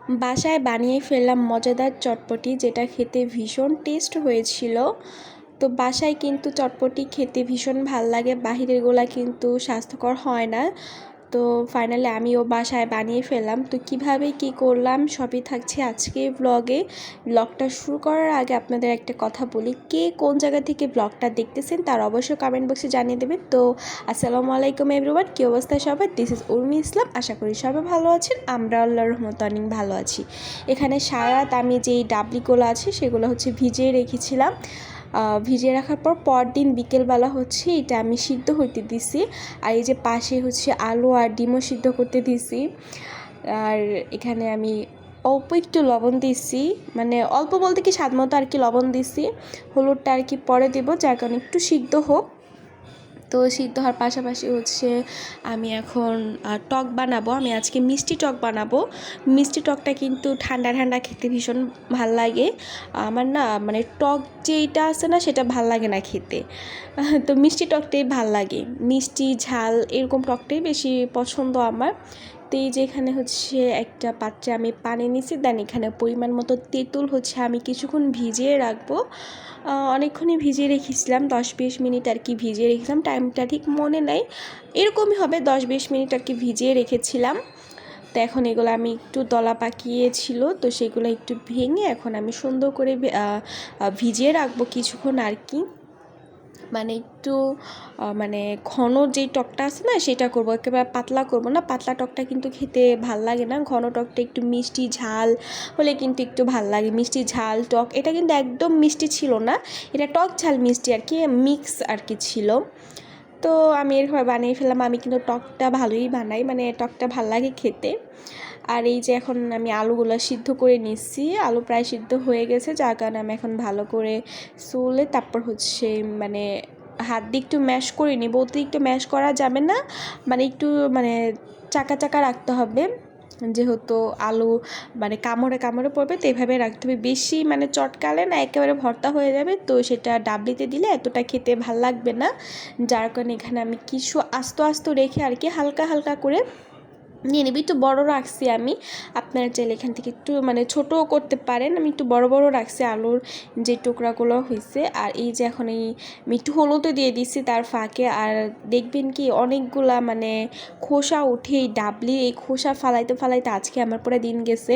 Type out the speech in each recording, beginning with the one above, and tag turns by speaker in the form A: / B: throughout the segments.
A: বাসায় বানিয়ে ফেললাম মজাদার চটপটি, যেটা খেতে ভীষণ টেস্ট হয়েছিল। তো বাসায় কিন্তু চটপটি খেতে ভীষণ ভাল লাগে, বাহিরেরগুলা কিন্তু স্বাস্থ্যকর হয় না। তো ফাইনালি আমিও বাসায় বানিয়ে ফেললাম। তো কিভাবে কি করলাম সবই থাকছে আজকে ব্লগটা শুরু করার আগে আপনাদের একটা কথা বলি, কে কোন জায়গা থেকে ব্লগটা দেখতেছেন তার অবশ্যই কমেন্ট বক্সে জানিয়ে দেবেন। তো আসসালামু আলাইকুম এভরিওয়ান, কী অবস্থা সবাই? দিস ইজ উর্মি ইসলাম। আশা করি সবাই ভালো আছেন, আমরা আল্লাহর রহমতে অনেক ভালো আছি। এখানে সারা রাত আমি যেই ডাবলিগুলো আছে সেগুলো হচ্ছে ভিজিয়ে রেখেছিলাম। ভিজিয়ে রাখার পর পরদিন বিকেলবেলা হচ্ছে এটা আমি সিদ্ধ হইতে দিছি। আর এই যে পাশে হচ্ছে আলু আর ডিমও সিদ্ধ করতে দিছি। আর এখানে আমি অল্প একটু লবণ দিছি, মানে অল্প বলতে কি স্বাদ মতো আর কি লবণ দিছি। হলুদটা আর কি পরে দেবো, যার কারণে একটু সিদ্ধ হোক। তো সিদ্ধ হওয়ার পাশাপাশি হচ্ছে আমি এখন টক বানাবো। আমি আজকে মিষ্টি টক বানাবো। মিষ্টি টকটা কিন্তু ঠান্ডা ঠান্ডা খেতে ভীষণ ভাল লাগে। আমার না মানে টক যেইটা আছে না সেটা ভাল লাগে না খেতে। তো মিষ্টি টকটাই ভাল লাগে, মিষ্টি ঝাল এরকম টকটাই বেশি পছন্দ আমার। তো এই যে এখানে হচ্ছে একটা পাত্রে আমি পানি নিছি, দেন এখানে পরিমাণ মতো তেঁতুল হচ্ছে আমি কিছুক্ষণ ভিজিয়ে রাখবো। অনেকক্ষণই ভিজিয়ে রেখেছিলাম, 10-20 মিনিট আর কি ভিজিয়ে রেখেছিলাম, টাইমটা ঠিক মনে নেই, এরকমই হবে 10-20 মিনিট আর কি ভিজিয়ে রেখেছিলাম। তো এখন এগুলো আমি একটু দলা পাকিয়েছিল, তো সেগুলো একটু ভেঙে এখন আমি সুন্দর করে ভিজিয়ে রাখবো কিছুক্ষণ আর কি। মানে একটু মানে ঘন যেই টকটা আছে না সেটা করবো, একেবারে পাতলা করবো না। পাতলা টকটা কিন্তু খেতে ভাল লাগে না, ঘন টকটা একটু মিষ্টি ঝাল হলে কিন্তু একটু ভাল লাগে। মিষ্টি ঝাল টক, এটা কিন্তু একদম মিষ্টি ছিল না, এটা টক ঝাল মিষ্টি আর কি মিক্স আর কি ছিল। তো আমি এরকম বানিয়ে ফেললাম। আমি কিন্তু টকটা ভালোই বানাই, মানে টকটা ভাল লাগে খেতে। আর এই যে এখন আমি আলুগুলো সিদ্ধ করে নিচ্ছি, আলু প্রায় সিদ্ধ হয়ে গেছে, যার কারণে আমি এখন ভালো করে সুলে তারপর হচ্ছে মানে হাত দিয়ে একটু ম্যাশ করে নিব। অতিরিক্ত ম্যাশ করা যাবে না, মানে একটু মানে চাকা চাকা রাখতে হবে, যেহেতু আলু মানে কামড়ে কামড়ে পড়বে, তো এভাবে রাখতে হবে। বেশি মানে চটকালে না একেবারে ভর্তা হয়ে যাবে, তো সেটা ডাবলিতে দিলে এতটা খেতে ভাল লাগবে না। যার কারণে এখানে আমি কিছু আস্ত আস্ত রেখে আর কি হালকা হালকা করে নিয়ে নেবি। একটু বড়ো রাখছি আমি, আপনারা চাইলে এখান থেকে একটু মানে ছোটোও করতে পারেন। আমি একটু বড় বড় রাখছি আলুর যে টুকরাগুলো হয়েছে। আর এই যে এখন আমি একটু হলুদও দিয়ে দিচ্ছি তার ফাঁকে। আর দেখবেন কি অনেকগুলা মানে খোসা উঠে এই ডাবলি, এই খোসা ফালাইতে ফালাইতে আজকে আমার পুরো দিন গেছে।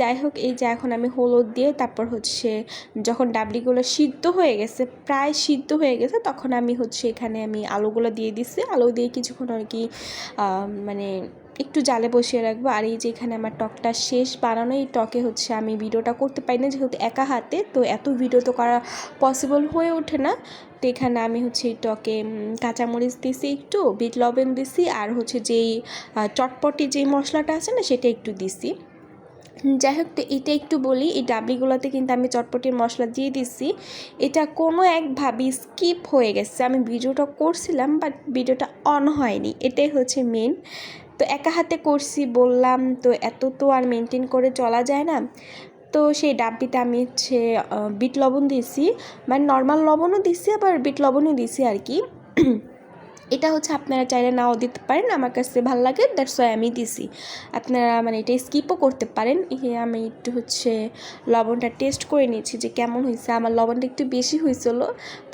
A: যাই হোক, এই যে এখন আমি হলুদ দিয়ে তারপর হচ্ছে যখন ডাবলিগুলো সিদ্ধ হয়ে গেছে, প্রায় সিদ্ধ হয়ে গেছে, তখন আমি হচ্ছে এখানে আমি আলুগুলো দিয়ে দিচ্ছি। আলু দিয়ে কিছুক্ষণ আর কি মানে একটু জালে বসিয়ে রাখবো। আর এই যে এখানে আমার টকটা শেষ বানানো, এই টকে হচ্ছে আমি ভিডিওটা করতে পারি না যেহেতু একা হাতে, তো এত ভিডিও তো করা পসিবল হয়ে ওঠে না। তো এখানে আমি হচ্ছে এই টকে কাঁচামরিচ দিছি, একটু বিট লবণ দিছি, আর হচ্ছে যেই চটপটি যেই মশলাটা আছে না সেটা একটু দিছি। যাই হোক, তো এটা একটু বলি, এই ডাবলিগুলোতে কিন্তু আমি চটপটির মশলা দিয়ে দিচ্ছি। এটা কোনো একভাবে স্কিপ হয়ে গেছে, আমি ভিডিওটা করছিলাম বাট ভিডিওটা অন হয়নি, এটাই হচ্ছে মেন। তো একা হাতে করছি বললাম, তো এত তো আর মেনটেন করে চলা যায় না। তো সেই ডাব্বিতে আমি হচ্ছে বিট লবণ দিয়েছি, মানে নর্মাল লবণও দিছি আবার বিট লবণও দিছি আর কি। এটা হচ্ছে আপনারা চাইলে নাও দিতে পারেন, আমার কাছে ভালো লাগে দ্যাটস ওয়াই আমি দিছি। আপনারা মানে এটা স্কিপও করতে পারেন। আমি একটু হচ্ছে লবণটা টেস্ট করে নিয়েছি যে কেমন হয়েছে, আমার লবণটা একটু বেশি হয়েছিল।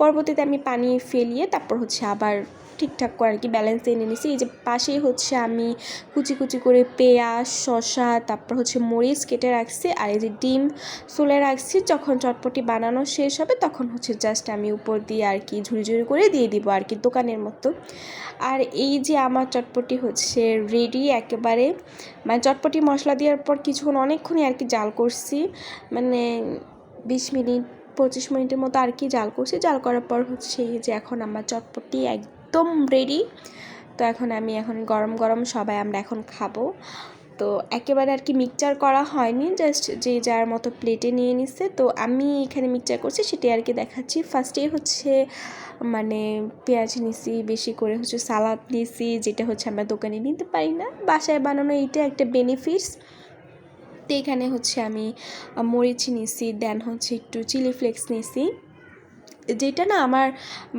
A: পরবর্তীতে আমি পানি ফেলিয়ে তারপর হচ্ছে আবার ঠিকঠাক করে আর কি ব্যালেন্স এনে নিয়েছি। এই যে পাশেই হচ্ছে আমি কুচি কুচি করে পেঁয়াজ, শসা, তারপর হচ্ছে মরিচ কেটে রাখছি। আর এই যে ডিম চুলে রাখছি, যখন চটপটি বানানো শেষ হবে তখন হচ্ছে জাস্ট আমি উপর দিয়ে আর কি ঝুড়ি ঝুড়ি করে দিয়ে দিব আর কি দোকানের মতো। আর এই যে আমার চটপটি হচ্ছে রেডি একেবারে, মানে চটপটি মশলা দেওয়ার পর কিছুক্ষণ অনেকক্ষণই আর কি জাল করছি, মানে 20 মিনিট 25 মিনিটের মতো আর কি জাল করছি। জাল করার পর হচ্ছে এই যে এখন আমার চটপটি একদম রেডি। তো এখন গরম গরম সবাই আমরা এখন খাবো। তো একেবারে আর কি মিক্সচার করা হয়নি, জাস্ট যে যার মতো প্লেটে নিয়ে নিচ্ছে। তো আমি এখানে মিক্সচার করছি সেটাই আর কি দেখাচ্ছি। ফার্স্টেই হচ্ছে মানে পেঁয়াজ নিছি, বেশি করে হচ্ছে সালাদ নিছি, যেটা হচ্ছে আমরা দোকানে নিতে পারি না, বাসায় বানানো এইটা একটা বেনিফিটস। তো এখানে হচ্ছে আমি মরিচ নিছি, দেন হচ্ছে একটু চিলি ফ্লেক্স নিছি, যেটা না আমার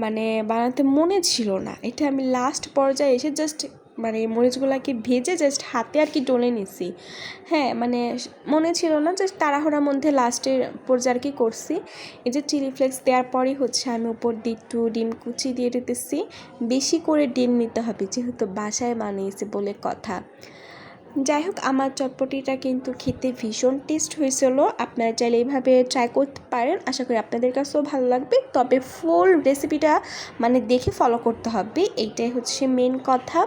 A: মানে বানাতে মনে ছিল না, এটা আমি লাস্ট পর্যায়ে এসে জাস্ট মানে মরিচগুলোকে ভেজে জাস্ট হাতে আর কি ডলে নিছি। হ্যাঁ মানে মনে ছিল না, জাস্ট তাড়াহুড়ার মধ্যে লাস্টের পর্যায়ে আর কি করছি। এই যে চিলি ফ্লেক্স দেওয়ার পরই হচ্ছে আমি উপর দিয়ে একটু ডিম কুচি দিয়ে দিতেছি। বেশি করে ডিম নিতে হবে যেহেতু বাসায় বানিয়েছি বলে কথা। যাই হোক, আমার চটপটিটা কিন্তু খেতে ভীষণ টেস্ট হয়েছিল। আপনারা চাইলে এইভাবে ট্রাই করতে পারেন, আশা করি আপনাদের কাছেও ভালো লাগবে। তবে ফুল রেসিপিটা মানে দেখে ফলো করতে হবে, এইটাই হচ্ছে মেন কথা।